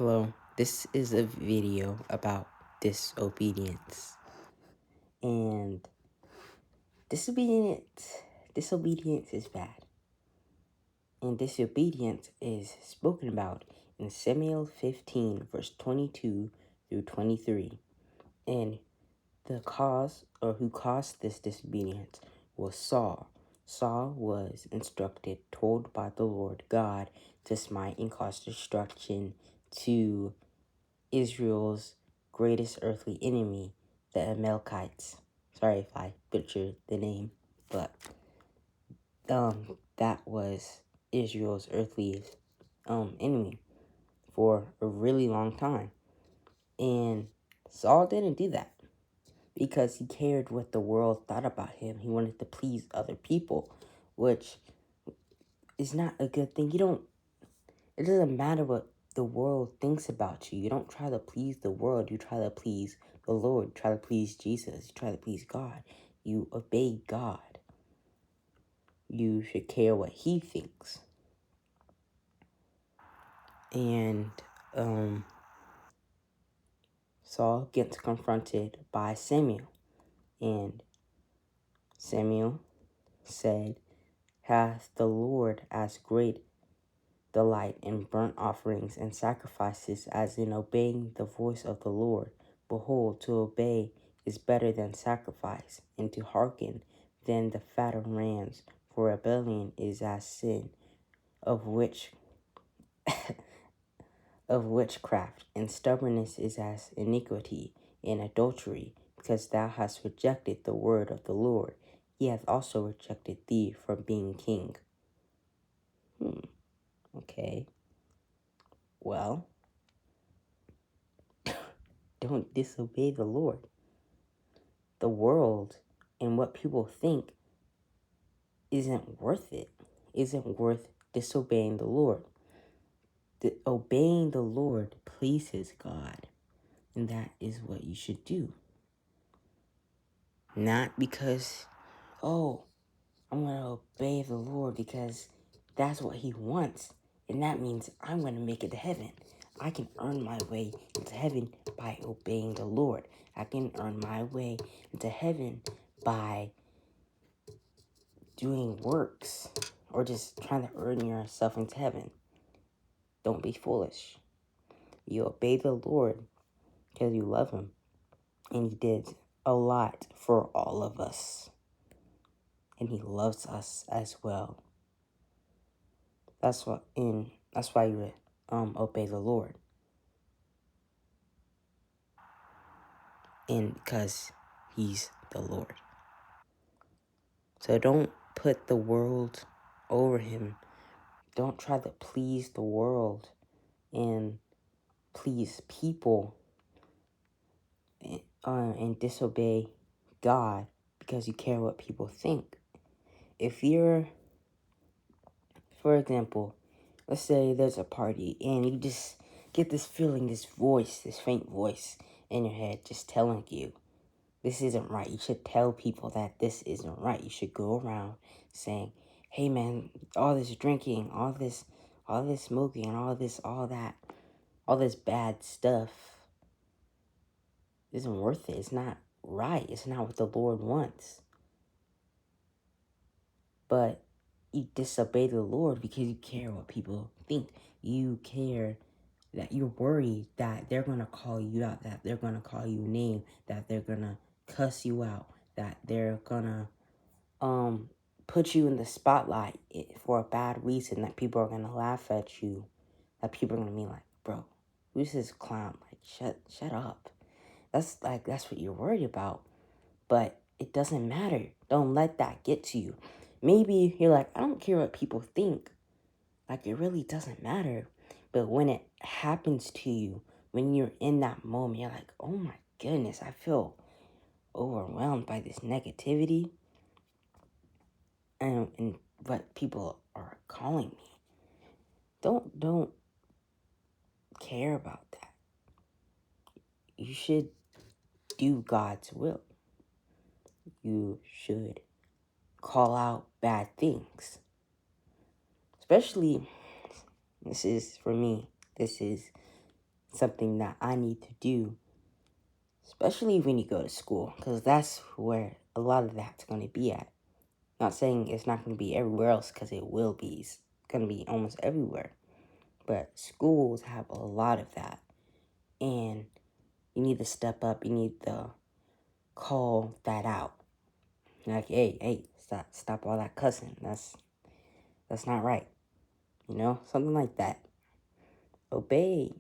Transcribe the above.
Hello, this is a video about disobedience. And disobedience is bad. And disobedience is spoken about in Samuel 15, verse 22 through 23. And the cause, or who caused this disobedience, was Saul. Saul was instructed, told by the Lord God, to smite and cause destruction to Israel's greatest earthly enemy, the Amalekites. Sorry if I butchered the name, but that was Israel's earthly enemy for a really long time. And Saul didn't do that because he cared what the world thought about him. He wanted to please other people, which is not a good thing. It doesn't matter what the world thinks about you. You don't try to please the world. You try to please the Lord. You try to please Jesus. You try to please God. You obey God. You should care what He thinks. And Saul gets confronted by Samuel. And Samuel said, "Hath the Lord as great delight in burnt offerings and sacrifices as in obeying the voice of the Lord? Behold, to obey is better than sacrifice, and to hearken than the fat of rams. For rebellion is as sin of witchcraft, and stubbornness is as iniquity and adultery, because thou hast rejected the word of the Lord. He hath also rejected thee from being king." Okay. Well, don't disobey the Lord. The world and what people think isn't worth it, isn't worth disobeying the Lord. Obeying the Lord pleases God, and that is what you should do. Not because, oh, I'm going to obey the Lord because that's what He wants, and that means I'm going to make it to heaven. I can earn my way into heaven by obeying the Lord. I can earn my way into heaven by doing works or just trying to earn yourself into heaven. Don't be foolish. You obey the Lord because you love Him, and He did a lot for all of us, and He loves us as well. That's why you obey the Lord, and because He's the Lord. So don't put the world over Him. Don't try to please the world and please people and disobey God because you care what people think. If you're, for example, let's say there's a party and you just get this feeling, this voice, this faint voice in your head just telling you this isn't right. You should tell people that this isn't right. You should go around saying, "Hey man, all this drinking, all this smoking, and all this bad stuff isn't worth it. It's not right. It's not what the Lord wants." But you disobey the Lord because you care what people think. You care that you're worried that they're going to call you out, that they're going to call you a name, that they're going to cuss you out, that they're going to put you in the spotlight for a bad reason, that people are going to laugh at you, that people are going to be like, "Bro, who's this clown? Like, shut up." That's what you're worried about. But it doesn't matter. Don't let that get to you. Maybe you're like, "I don't care what people think." Like, it really doesn't matter. But when it happens to you, when you're in that moment, you're like, "Oh my goodness, I feel overwhelmed by this negativity and what people are calling me." Don't care about that. You should do God's will. You should call out bad things. Especially, this is, for me, this is something that I need to do, especially when you go to school, because that's where a lot of that's going to be at. Not saying it's not going to be everywhere else, because it will be. It's going to be almost everywhere. But schools have a lot of that. And you need to step up. You need to call that out. Like, hey, stop all that cussing. That's not right. Something like that. Obey